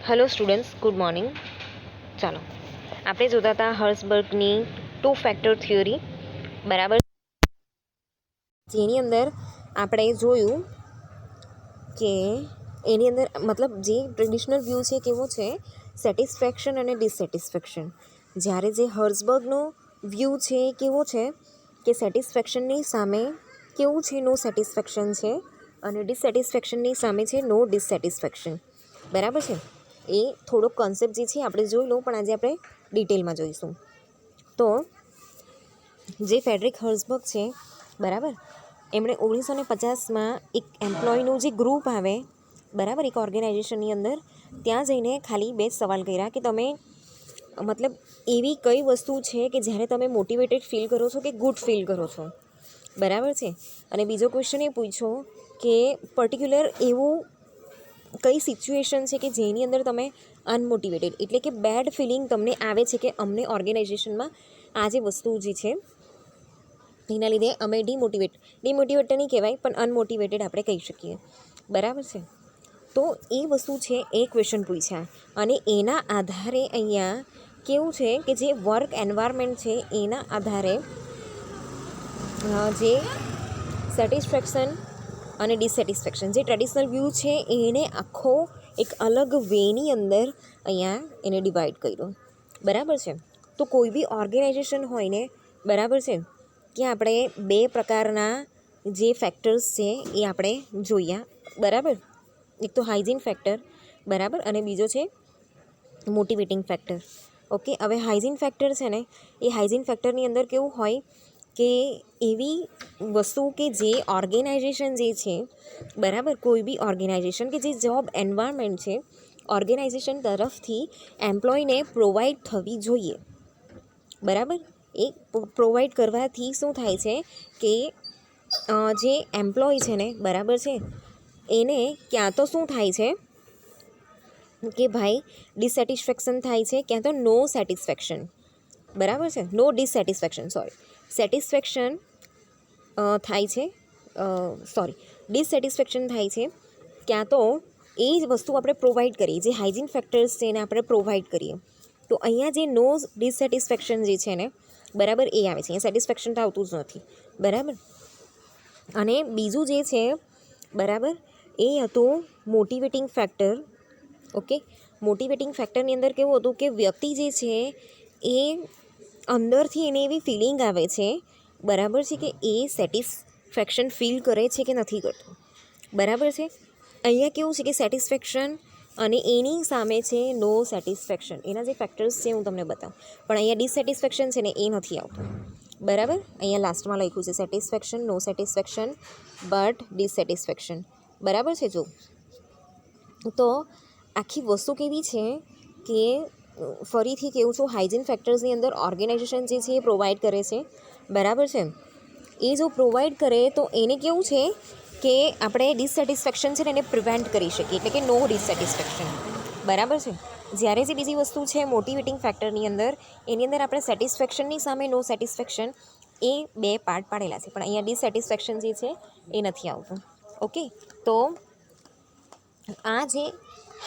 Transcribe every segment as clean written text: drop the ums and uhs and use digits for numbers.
Hello students, good morning. ચાલો આપણે જોતા હતા હર્સબર્ગની 2 ફેક્ટર થિયોરી, બરાબર, જેની અંદર આપણે જોયું કે એની અંદર મતલબ જે ટ્રેડિશનલ વ્યૂ છે કેવો છે, સેટિસ્ફેક્શન અને ડિસસેટિસ્ફેક્શન. જ્યારે જે હર્સબર્ગનો વ્યૂ છે કેવો છે કે સેટિસ્ફેક્શનની સામે કેવું છે, નો સેટિસ્ફેક્શન છે, અને ડિસસેટિસ્ફેક્શનની સામે છે નો ડિસસેટિસ્ફેક્શન. બરાબર છે. એ થોડોક કોન્સેપ્ટ જે છે આપણે જોઈ લઉં, પણ આજે આપણે ડિટેલમાં જોઈશું. તો જે ફેડરિક હર્સબર્ગ છે, બરાબર, એમણે 1950માં એક એમ્પ્લોયનું જે ગ્રુપ આવે, બરાબર, એક ઓર્ગેનાઇઝેશનની અંદર, ત્યાં જઈને ખાલી 2 સવાલ કર્યા કે તમે મતલબ એવી કઈ વસ્તુ છે કે જ્યારે તમે મોટિવેટેડ ફીલ કરો છો કે ગુડ ફીલ કરો છો, બરાબર છે. અને બીજો ક્વેશ્ચન એ પૂછ્યો કે પર્ટિક્યુલર એવું કઈ સિચ્યુએશન છે કે જેની અંદર તમે અનમોટિવેટેડ એટલે કે બેડ ફિલિંગ તમને આવે છે કે અમને ઓર્ગેનાઇઝેશનમાં આ જે વસ્તુ જે છે એના લીધે અમે ડિમોટિવેટ નહીં કહેવાય, પણ અનમોટિવેટેડ આપણે કહી શકીએ, બરાબર છે. તો એ વસ્તુ છે, એ ક્વેશ્ચન પૂછ્યા, અને એના આધારે અહીંયા કેવું છે કે જે વર્ક એન્વાયરમેન્ટ છે એના આધારે જે સેટિસ્ફેક્શન અને ડિસસેટિસ્ફેક્શન, જે ટ્રેડિશનલ વ્યૂ છે એને આખો એક અલગ વેની અંદર અહીંયા એને ડિવાઈડ કર્યો, બરાબર છે. તો કોઈ બી ઓર્ગેનાઇઝેશન હોય ને, બરાબર છે, કે આપણે 2 પ્રકારના જે ફેક્ટર્સ છે એ આપણે જોયા, બરાબર. એક તો હાઇજીન ફેક્ટર, બરાબર, અને બીજો છે મોટિવેટિંગ ફેક્ટર. ઓકે, હવે હાઇજીન ફેક્ટર છે ને, એ હાઇજીન ફેક્ટરની અંદર કેવું હોય કે એવી વસ્તુ કે જે ઓર્ગેનાઇઝેશન જે છે, બરાબર, કોઈ બી ઓર્ગેનાઇઝેશન કે જે જોબ એન્વાયરમેન્ટ છે ઓર્ગેનાઇઝેશન તરફથી એમ્પ્લોયને પ્રોવાઈડ થવી જોઈએ, બરાબર. એ પ્રોવાઈડ કરવાથી શું થાય છે કે જે એમ્પ્લોય છે ને, બરાબર છે, એને ક્યાં તો શું થાય છે કે ભાઈ ડિસસેટિસ્ફેક્શન થાય છે, ક્યાં તો નો સેટિસ્ફેક્શન, બરાબર છે, નો ડિસસેટિસ્ફેક્શન, સેટિસ્ફેક્શન થાય છે, ડિસસેટિસ્ફેક્શન થાય છે, ક્યાં તો એ જ વસ્તુ આપણે પ્રોવાઈડ કરીએ, જે હાઇજીન ફેક્ટર્સ છે એને આપણે પ્રોવાઈડ કરીએ. તો અહીંયા જે નો ડિસસેટિસ્ફેક્શન જે છે ને, બરાબર, એ આવે છે. અહીંયા સેટિસ્ફેક્શન તો આવતું જ નથી, બરાબર. અને બીજું જે છે, બરાબર, એ હતું મોટિવેટિંગ ફેક્ટર. ઓકે, મોટિવેટિંગ ફેક્ટરની અંદર કેવું હતું કે વ્યક્તિ જે છે એ અંદરથી એને એવી ફિલિંગ આવે છે, બરાબર છે, કે એ સેટિસ્ફેક્શન ફીલ કરે છે કે નથી કરતો, બરાબર છે. અહીંયા કેવું છે કે સેટિસ્ફેક્શન અને એની સામે છે નો સેટિસ્ફેક્શન. એના જે ફેક્ટર્સ છે હું તમને બતાવું, પણ અહીંયા ડિસસેટિસ્ફેક્શન છે ને એ નથી આવતું, બરાબર. અહીંયા લાસ્ટમાં લખ્યું છે સેટિસ્ફેક્શન, નો સેટિસ્ફેક્શન, બટ ડિસસેટિસ્ફેક્શન, બરાબર છે. જો તો આખી વસ્તુ કેવી છે કે ફરીથી કેવું છું, હાઇજીન ફેક્ટર્સની અંદર ઓર્ગેનાઇઝેશન જે છે એ પ્રોવાઈડ કરે છે, બરાબર છે. એ જો પ્રોવાઈડ કરે તો એને કેવું છે કે આપણે ડિસસેટિસ્ફેક્શન છે ને એને પ્રિવેન્ટ કરી શકીએ, એટલે કે નો ડિસસેટિસ્ફેક્શન, બરાબર છે. જ્યારે જે બીજી વસ્તુ છે મોટિવેટિંગ ફેક્ટરની અંદર, એની અંદર આપણે સેટિસ્ફેક્શનની સામે નો સેટિસ્ફેક્શન, એ 2 પાર્ટ પાડેલા છે, પણ અહીંયા ડિસસેટિસ્ફેક્શન જે છે એ નથી આવતું. ઓકે, તો આ જે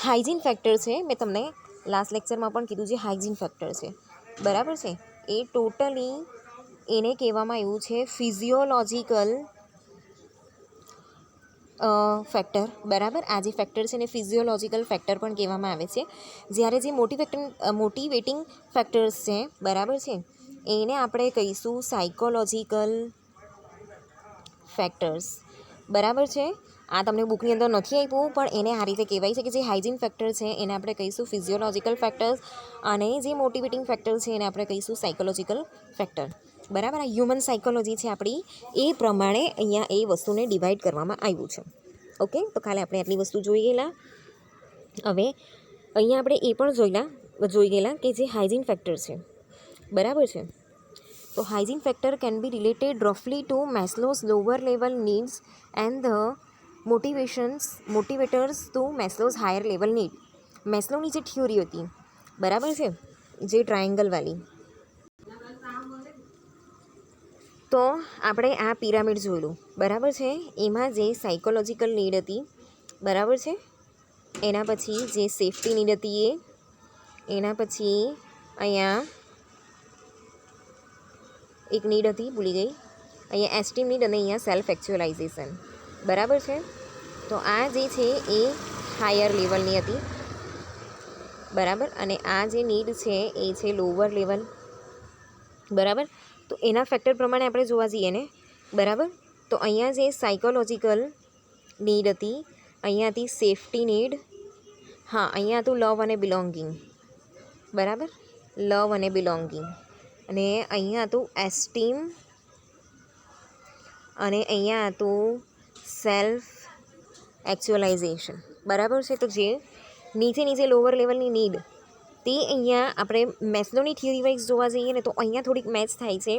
હાઇજીન ફેક્ટર છે, મેં તમને લાસ્ટ લેક્ચરમાં પણ કીધું, જે હાઇજીન ફેક્ટર છે, બરાબર છે, એ ટોટલી એને કહેવામાં આવ્યું છે ફિઝિયોલોજિકલ ફેક્ટર, બરાબર. આ જે ફેક્ટર છે ને ફિઝિયોલોજિકલ ફેક્ટર પણ કહેવામાં આવે છે. જ્યારે જે મોટિવેટિંગ ફેક્ટર્સ છે, બરાબર છે, એને આપણે કહીશું સાયકોલોજિકલ ફેક્ટર્સ, બરાબર છે. આ તમને બુકની અંદર નથી આપ્યું, પણ એને આ રીતે કહેવાય છે કે જે હાઇજીન ફેક્ટર છે એને આપણે કહીશું ફિઝિયોલોજિકલ ફેક્ટર્સ, અને જે મોટિવેટિંગ ફેક્ટર છે એને આપણે કહીશું સાયકોલોજિકલ ફેક્ટર, બરાબર. આ હ્યુમન સાયકોલોજી છે આપણી, એ પ્રમાણે અહીંયા એ વસ્તુને ડિવાઈડ કરવામાં આવ્યું છે. ઓકે, તો ખાલી આપણે આટલી વસ્તુ જોઈ ગયેલા. હવે અહીંયા આપણે એ પણ જોઈ ગયેલા કે જે હાઇજીન ફેક્ટર છે, બરાબર છે. તો hygiene factor can be related રફલી to Maslow's lower level needs and the motivators to Maslow's higher level need. મેસ્લોની જે થિયોરી હતી, બરાબર છે, જે ટ્રાયેંગલવાળી, તો આપણે આ પિરામિડ જોયેલું, બરાબર છે. એમાં જે સાયકોલોજિકલ નીડ હતી, બરાબર છે, એના પછી જે સેફટી નીડ હતી એ, એના પછી અહીંયા એક નીડ હતી, ભૂલી ગઈ, અહીંયા એસ્ટીમ નીડ અને અહીંયા સેલ્ફ એક્ચ્યુઅલાઇઝેશન. બરાબર છે. તો આ જે છે એ હાયર લેવલની હતી. બરાબર. અને આ જે નીડ છે એ છે લોઅર લેવલ. બરાબર. તો એના ફેક્ટર પ્રમાણે આપણે જોવા જઈએ ને. બરાબર. તો અહીંયા જે સાયકોલોજીકલ નીડ હતી, અહીંયા હતી સેફટી નીડ, હા અહીંયા હતું લવ અને બિલોંગિંગ. બરાબર. લવ અને બિલોંગિંગ. અને અહીંયા હતું એસ્ટીમ અને અહીંયા હતું સેલ્ફ એક્ચ્યુઅલાઇઝેશન. બરાબર છે. તો જે નીચે લોઅર લેવલની નીડ તે અહીંયા આપણે મેસ્લોની થિયરી વાઇઝ જોવા જઈએ ને તો અહીંયા થોડીક મેચ થાય છે.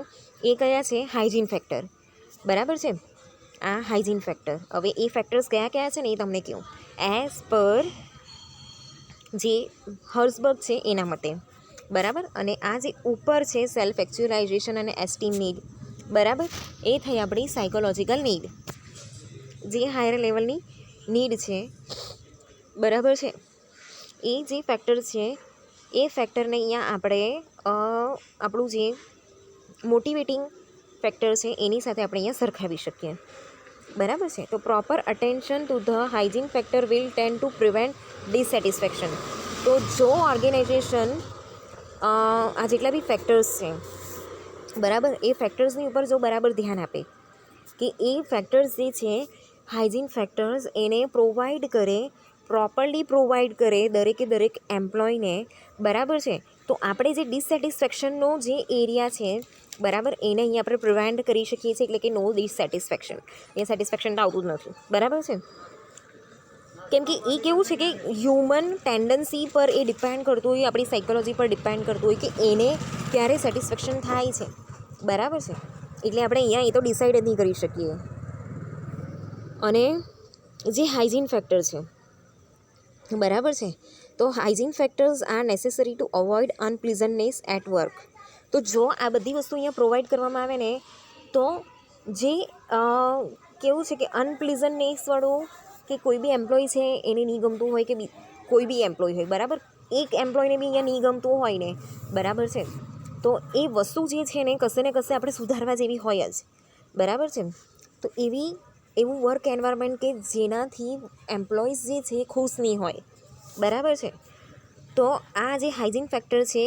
એ કયા છે? Hygiene factor. બરાબર છે. આ હાઇજીન ફેક્ટર. હવે એ ફેક્ટર્સ કયા કયા છે ને એ તમને કહું. એઝ પર જે હર્ઝબર્ગ છે એના મતે. બરાબર. અને આ જે ઉપર છે સેલ્ફ એક્ચ્યુઅલાઇઝેશન અને એસ્ટીમ નીડ. બરાબર. એ થઈ આપણી સાયકોલોજીકલ નીડ, જે હાયર લેવલની નીડ છે. બરાબર છે. એ જે ફેક્ટર છે એ ફેક્ટરને અહીંયા આપણે આપણું જે મોટિવેટિંગ ફેક્ટર છે એની સાથે આપણે અહીંયા સરખાવી શકીએ. બરાબર છે. તો proper attention to the hygiene factor will tend to prevent dissatisfaction. તો જો ઓર્ગેનાઇઝેશન આ જેટલા બી ફેક્ટર્સ છે, બરાબર, એ ફેક્ટર્સની ઉપર જો બરાબર ધ્યાન આપે કે એ ફેક્ટર્સ જે છે હાઇજીન ફેક્ટર્સ એને પ્રોવાઈડ કરે, પ્રોપરલી પ્રોવાઈડ કરે દરેક એમ્પ્લોયને. બરાબર છે. તો આપણે જે ડિસસેટિસ્ફેક્શનનો જે એરિયા છે, બરાબર, એને અહીંયા આપણે પ્રિવેન્ટ કરી શકીએ છીએ. એટલે કે નો ડિસસેટિસ્ફેક્શન. એ સેટિસ્ફેક્શન તો આવતું જ નથી. બરાબર છે. કેમ કે એ કેવું છે કે હ્યુમન ટેન્ડન્સી પર એ ડિપેન્ડ કરતું હોય, આપણી સાયકોલોજી પર ડિપેન્ડ કરતું હોય કે એને ક્યારે સેટિસ્ફેક્શન થાય છે. બરાબર છે. એટલે આપણે અહીંયા એ તો ડિસાઇડ જ નહીં કરી શકીએ. અને જે હાઇજીન ફેક્ટર છે, બરાબર છે, તો hygiene factors are necessary to avoid unpleasantness at work. તો જો આ બધી વસ્તુ અહીંયા પ્રોવાઈડ કરવામાં આવે ને તો જે કેવું છે કે અનપ્લીઝન્ટનેસવાળું કે કોઈ બી એમ્પ્લોય છે એને નહીં ગમતું હોય, કે કોઈ બી એમ્પ્લોય હોય, બરાબર, એક એમ્પ્લોયને બી અહીંયા નહીં ગમતું હોય ને, બરાબર છે, તો એ વસ્તુ જે છે ને કશે ને કશે આપણે સુધારવા જેવી હોય જ. બરાબર છે. તો એવું વર્ક એન્વાયરમેન્ટ કે જેનાથી એમ્પ્લોઈઝ જે છે ખુશ નહીં હોય. બરાબર છે. તો આ જે હાઇજીન ફેક્ટર છે,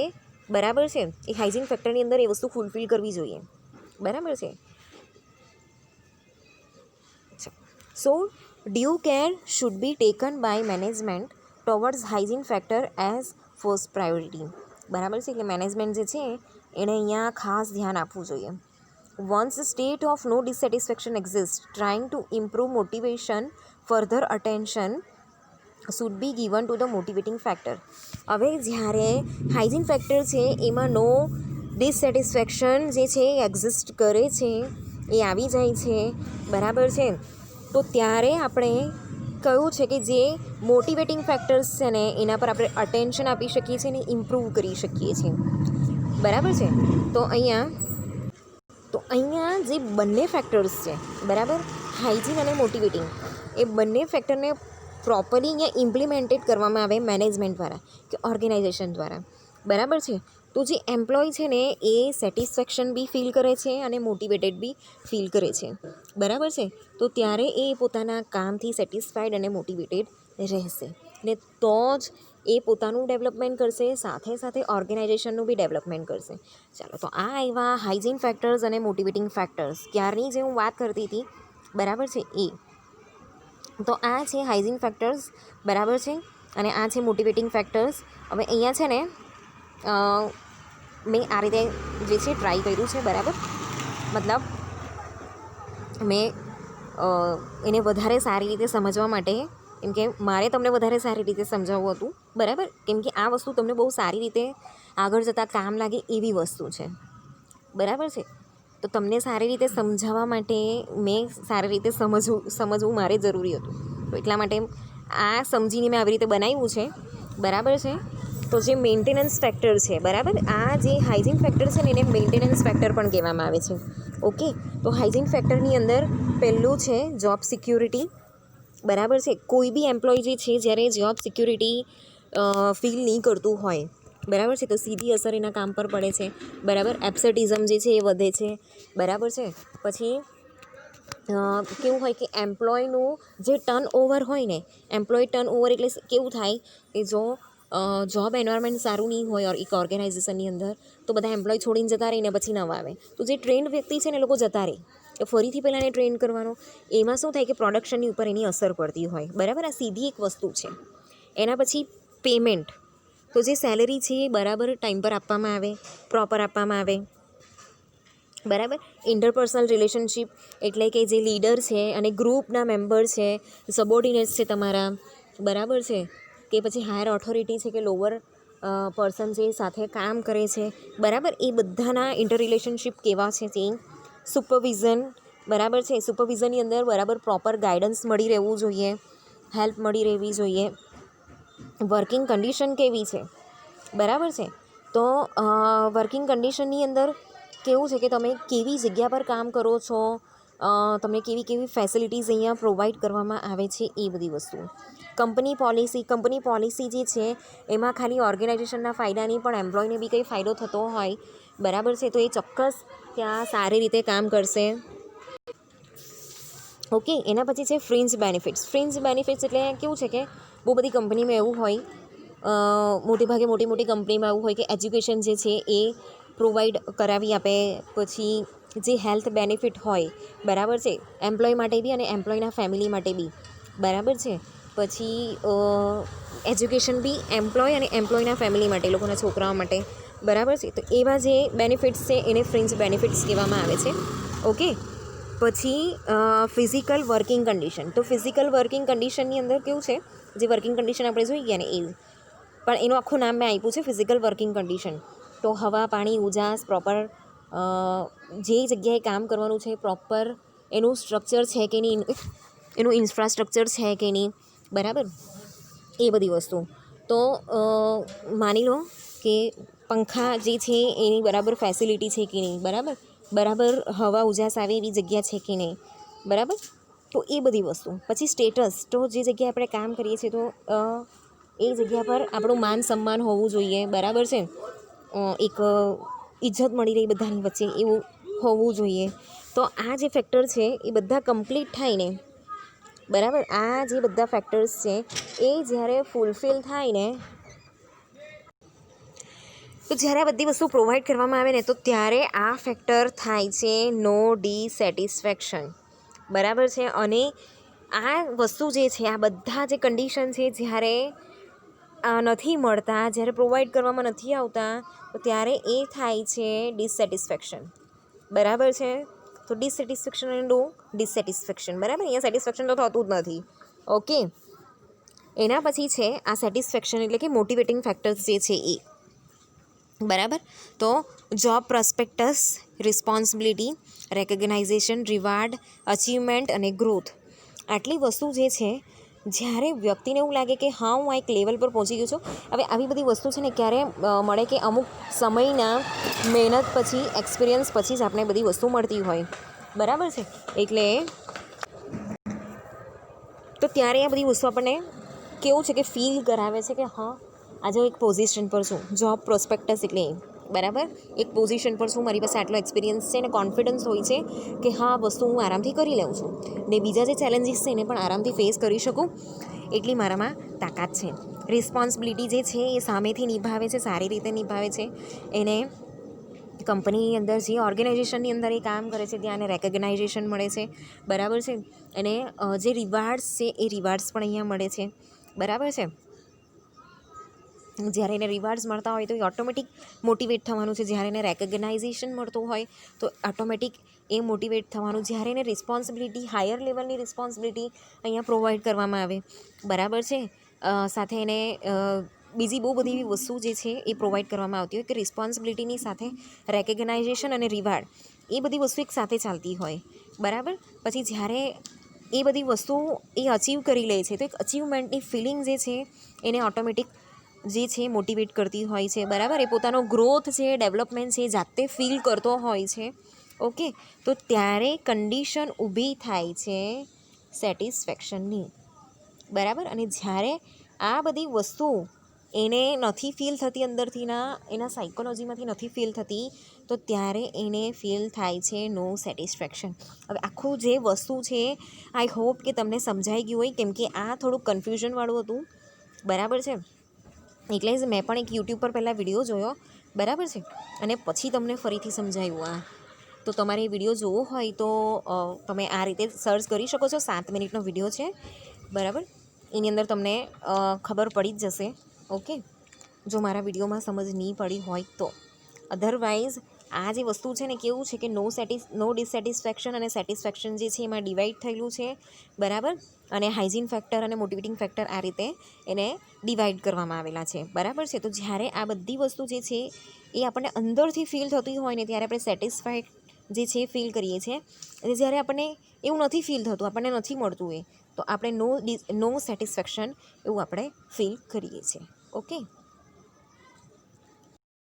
બરાબર છે, એ હાઇજીન ફેક્ટરની અંદર એ વસ્તુ ફૂલફિલ કરવી જોઈએ. બરાબર છે. So due care should be taken by management towards hygiene factor as first priority. બરાબર છે. એટલે મેનેજમેન્ટ જે છે એણે અહીંયા ખાસ ધ્યાન આપવું જોઈએ. Once the state of no dissatisfaction exists, trying to improve motivation, further attention should be given to the motivating factor. હવે જ્યારે હાઇજીન ફેક્ટર છે એમાં નો ડિસસેટિસ્ફેક્શન જે છે એ એક્ઝિસ્ટ કરે છે, એ આવી જાય છે. બરાબર છે. તો ત્યારે આપણે કયું છે કે જે મોટિવેટિંગ ફેક્ટર્સ છે ને એના પર આપણે અટેન્શન આપી શકીએ છીએ અને ઇમ્પ્રૂવ કરી શકીએ છીએ. બરાબર છે. તો અહીંયા જે બંને ફેક્ટર્સ છે, બરાબર, હાઇજીન અને મોટિવેટિંગ, એ બંને ફેક્ટરને પ્રોપરલી અહીંયા ઇમ્પ્લિમેન્ટેડ કરવામાં આવે મેનેજમેન્ટ દ્વારા કે ઓર્ગેનાઇઝેશન દ્વારા. બરાબર છે. તો જે એમ્પ્લોય છે ને એ સેટિસ્ફેક્શન બી ફીલ કરે છે અને મોટિવેટેડ બી ફીલ કરે છે. બરાબર છે. તો ત્યારે એ પોતાના કામથી સેટિસ્ફાઈડ અને મોટિવેટેડ રહેશે ને તો જ એ પોતાનું ડેવલપમેન્ટ કરશે, સાથે સાથે ઓર્ગેનાઇઝેશનનું બી ડેવલપમેન્ટ કરશે. ચાલો, તો આ આવ્યા હાઇજીન ફેક્ટર્સ અને મોટિવેટિંગ ફેક્ટર્સ. ક્યારની જે હું વાત કરતી હતી, બરાબર છે, એ તો આ છે હાઇજીન ફેક્ટર્સ. બરાબર છે. અને આ છે મોટિવેટિંગ ફેક્ટર્સ. હવે અહીંયા છે ને મેં આ રીતે જે છે ટ્રાય કર્યું છે. બરાબર, મતલબ મેં એને વધારે સારી રીતે સમજવા માટે, કેમ કે મારે તમને વધારે સારી રીતે સમજાવવું હતું. બરાબર. કેમ કે આ વસ્તુ તમને બહુ સારી રીતે આગળ જતાં કામ લાગે એવી વસ્તુ છે. બરાબર છે. તો તમને સારી રીતે સમજાવવા માટે મેં સારી રીતે સમજવું મારે જરૂરી હતું. તો એટલા માટે આ સમજીને મેં આવી રીતે બનાવ્યું છે. બરાબર છે. તો જે મેન્ટેનન્સ ફેક્ટર છે, બરાબર, આ જે હાઇજીન ફેક્ટર છે ને એને મેન્ટેનન્સ ફેક્ટર પણ કહેવામાં આવે છે. ઓકે. તો હાઇજીન ફેક્ટરની અંદર પહેલું છે જોબ સિક્યુરિટી. બરાબર છે. કોઈ બી એમ્પ્લોય જે છે જ્યારે જોબ સિક્યુરિટી ફીલ નહીં કરતું હોય, બરાબર છે, તો સીધી અસર એના કામ પર પડે છે. બરાબર, એબ્સેન્ટિઝમ જે છે એ વધે છે. બરાબર છે. પછી કેવું હોય કે એમ્પ્લોયનું જે ટર્ન ઓવર હોય ને, એમ્પ્લોય ટર્ન ઓવર એટલે કેવું થાય કે જો જોબ એન્વાયરમેન્ટ સારું નહીં હોય એક ઓર્ગેનાઇઝેશનની અંદર, તો બધા એમ્પ્લોય છોડીને જતા રહીને પછી નવા આવે, તો જે ટ્રેન્ડ વ્યક્તિ છે ને એ લોકો જતા રહે, તો ફરીથી પહેલાંને ટ્રેન કરવાનો. એમાં શું થાય કે પ્રોડક્શનની ઉપર એની અસર પડતી હોય. બરાબર, આ સીધી એક વસ્તુ છે. એના પછી પેમેન્ટ, તો જે સેલરી છે એ બરાબર ટાઈમ પર આપવામાં આવે, પ્રોપર આપવામાં આવે. બરાબર, ઇન્ટરપર્સનલ રિલેશનશિપ એટલે કે જે લીડર છે અને ગ્રુપના મેમ્બર છે, સબોર્ડિનેટ્સ છે તમારા, બરાબર છે, કે પછી હાયર ઓથોરિટી છે કે લોઅર પર્સન જે સાથે કામ કરે છે, બરાબર, એ બધાના ઇન્ટર રિલેશનશિપ કેવા છે તે. સુપરવિઝન, બરાબર છે, સુપરવિઝનની અંદર બરાબર પ્રોપર ગાઈડન્સ મળી રહેવું જોઈએ, હેલ્પ મળી રહેવી જોઈએ. વર્કિંગ કન્ડિશન કેવી છે, બરાબર છે, તો વર્કિંગ કન્ડિશનની અંદર કેવું છે કે તમે કેવી જગ્યા પર કામ કરો છો, તમને કેવી કેવી ફેસિલિટીઝ અહીંયા પ્રોવાઈડ કરવામાં આવે છે, એ બધી વસ્તુ. કંપની પોલિસી જે છે એમાં ખાલી ઓર્ગેનાઇઝેશનના ફાયદા નહીં પણ એમ્પ્લોયને બી કંઈ ફાયદો થતો હોય, બરાબર છે, તો એ ચોક્કસ ત્યાં સારી રીતે કામ કરશે. ઓકે, એના પછી છે ફ્રિન્જ બેનિફિટ્સ. ફ્રિન્જ બેનિફિટ્સ એટલે કેવું છે કે બહુ બધી કંપનીમાં એવું હોય, મોટી મોટી કંપનીમાં એવું હોય કે એજ્યુકેશન જે છે એ પ્રોવાઈડ કરાવી આપે. પછી જે હેલ્થ બેનિફિટ હોય, બરાબર છે, એમ્પ્લોય માટે બી અને એમ્પ્લોયના ફેમિલી માટે બી, બરાબર છે. પછી એજ્યુકેશન બી એમ્પ્લોય અને એમ્પ્લોયના ફેમિલી માટે, લોકોના છોકરાઓ માટે, બરાબર છે, તો એવા જે બેનિફિટ્સ છે એને ફ્રિન્જ બેનિફિટ્સ કહેવામાં આવે છે. ઓકે, પછી ફિઝિકલ વર્કિંગ કન્ડિશન. તો ફિઝિકલ વર્કિંગ કન્ડિશનની અંદર કેવું છે, જે વર્કિંગ કન્ડિશન આપણે જોઈ ગયા ને એ, પણ એનું આખું નામ મેં આપ્યું છે ફિઝિકલ વર્કિંગ કન્ડિશન. તો હવા, પાણી, ઉજાસ, પ્રોપર જે જગ્યાએ કામ કરવાનું છે પ્રોપર એનું સ્ટ્રક્ચર છે કે નહીં, એનું ઇન્ફ્રાસ્ટ્રક્ચર છે કે નહીં, બરાબર, એ બધી વસ્તુ. તો માની લો કે પંખા જે છે એની બરાબર ફેસિલિટી છે કે નહીં, બરાબર હવા ઉજાસ આવે એવી જગ્યા છે કે નહીં, બરાબર, તો એ બધી વસ્તુ. પછી સ્ટેટસ, તો જે જગ્યાએ આપણે કામ કરીએ છીએ તો એ જગ્યા પર આપણું માન સન્માન હોવું જોઈએ, બરાબર છે, એક ઇજ્જત મળી રહી બધાની વચ્ચે એવું હોવું જોઈએ. તો આ જે ફેક્ટર છે એ બધા કમ્પ્લીટ થાય ને, બરાબર, આ જે બધા ફેક્ટર્સ છે એ જ્યારે ફૂલફિલ થાય ને, તો જ્યારે આ બધી વસ્તુ પ્રોવાઈડ કરવામાં આવે ને, તો ત્યારે આ ફેક્ટર થાય છે નો ડિસેટિસ્ફેક્શન, બરાબર છે. અને આ વસ્તુ જે છે, આ બધા જે કન્ડિશન છે જ્યારે નથી મળતા, જ્યારે પ્રોવાઈડ કરવામાં નથી આવતા, તો ત્યારે એ થાય છે ડિસેટિસ્ફેક્શન, બરાબર છે. તો ડિસેટિસ્ફેક્શન અને નો ડિસેટિસ્ફેક્શન, બરાબર, અહીંયા સેટિસ્ફેક્શન તો થતું જ નથી. ઓકે, એના પછી છે આ સેટિસ્ફેક્શન એટલે કે મોટિવેટિંગ ફેક્ટર્સ જે છે એ, બરાબર. તો job prospects, responsibility, recognization, reward, achievement અને ગ્રોથ, આટલી વસ્તુ જે છે જ્યારે વ્યક્તિને એવું લાગે કે હા હું આ એક લેવલ પર પહોંચી ગયો છું. હવે આવી બધી વસ્તુ છે ને ક્યારે મળે કે અમુક સમયના મહેનત પછી, એક્સપિરિયન્સ પછી જ આપણે બધી વસ્તુ મળતી હોય, બરાબર છે. એટલે તો ત્યારે આ બધી વસ્તુ આપણને કેવું છે કે ફીલ કરાવે છે કે હા આજે હું એક પોઝિશન પર છું. જોબ પ્રોસ્પેક્ટસ એટલે બરાબર એક પોઝિશન પર છું, મારી પાસે આટલો એક્સપિરિયન્સ છે અને કોન્ફિડન્સ હોય છે કે હા વસ્તુ હું આરામથી કરી લઉં છું ને બીજા જે ચેલેન્જીસ છે એને પણ આરામથી ફેસ કરી શકું એટલી મારામાં તાકાત છે. રિસ્પોન્સિબિલિટી જે છે એ સામેથી નિભાવે છે, સારી રીતે નિભાવે છે. એને કંપનીની અંદર જે ઓર્ગેનાઇઝેશનની અંદર એ કામ કરે છે ત્યાં એને રેકગ્નાઇઝેશન મળે છે, બરાબર છે. અને જે રિવાર્ડ્સ છે એ રિવાર્ડ્સ પણ અહીંયા મળે છે, બરાબર છે. જ્યારે એને રિવાર્ડ્સ મળતા હોય તો એ ઓટોમેટિક મોટિવેટ થવાનું છે. જ્યારે એને રેકગ્નાઇઝેશન મળતું હોય તો ઓટોમેટિક એ મોટિવેટ થવાનું. જ્યારે એને રિસ્પોન્સિબિલિટી, હાયર લેવલની રિસ્પોન્સિબિલિટી અહીંયા પ્રોવાઈડ કરવામાં આવે, બરાબર છે. સાથે એને બીજી બહુ બધી એવી વસ્તુ જે છે એ પ્રોવાઈડ કરવામાં આવતી હોય કે રિસ્પોન્સિબિલિટીની સાથે રેકગ્નાઇઝેશન અને રિવાર્ડ એ બધી વસ્તુ એક સાથે ચાલતી હોય, બરાબર. પછી જ્યારે એ બધી વસ્તુ એ અચીવ કરી લે છે તો એક અચીવમેન્ટની ફિલિંગ જે છે એને ઓટોમેટિક જે છે મોટિવેટ કરતી હોય છે, બરાબર. એ પોતાનો ગ્રોથ છે, ડેવલપમેન્ટ છે, જાતે ફીલ કરતો હોય છે. ઓકે, તો ત્યારે કન્ડિશન ઊભી થાય છે સેટિસ્ફેક્શનની, બરાબર. અને જ્યારે આ બધી વસ્તુ એને નથી ફીલ થતી અંદરથી, એના સાયકોલોજીમાંથી નથી ફીલ થતી, તો ત્યારે એને ફીલ થાય છે નો સેટિસ્ફેક્શન. હવે આખું જે વસ્તુ છે આઈ હોપ કે તમને સમજાઈ ગયું હોય, કેમ કે આ થોડુંક કન્ફ્યુઝનવાળું હતું. બરાબર છે. એટલે જ મેં પણ એક યુટ્યુબ પર પહેલાં વિડીયો જોયો, બરાબર છે, અને પછી તમને ફરીથી સમજાયું આ. તો તમારે વિડીયો જોવો હોય તો તમે આ રીતે સર્ચ કરી શકો છો. 7 મિનિટનો વિડીયો છે, બરાબર. એની અંદર તમને ખબર પડી જ જશે. ઓકે, જો મારા વિડીયોમાં સમજ નહીં પડી હોય તો. અધરવાઇઝ આ જે વસ્તુ છે ને, કેવું છે કે નો ડિસેટિસ્ફેક્શન અને સેટિસ્ફેક્શન જે છે એમાં ડિવાઈડ થયેલું છે, બરાબર. અને હાઇજીન ફેક્ટર અને મોટિવેટિંગ ફેક્ટર આ રીતે એને ડિવાઈડ કરવામાં આવેલા છે, બરાબર છે. તો જ્યારે આ બધી વસ્તુ જે છે એ આપણને અંદરથી ફીલ થતી હોય ને, ત્યારે આપણે સેટિસ્ફાઈડ જે છે ફીલ કરીએ છીએ. અને જ્યારે આપણને એવું નથી ફીલ થતું, આપણને નથી મળતું એ, તો આપણે નો સેટિસ્ફેક્શન એવું આપણે ફીલ કરીએ છીએ. ઓકે.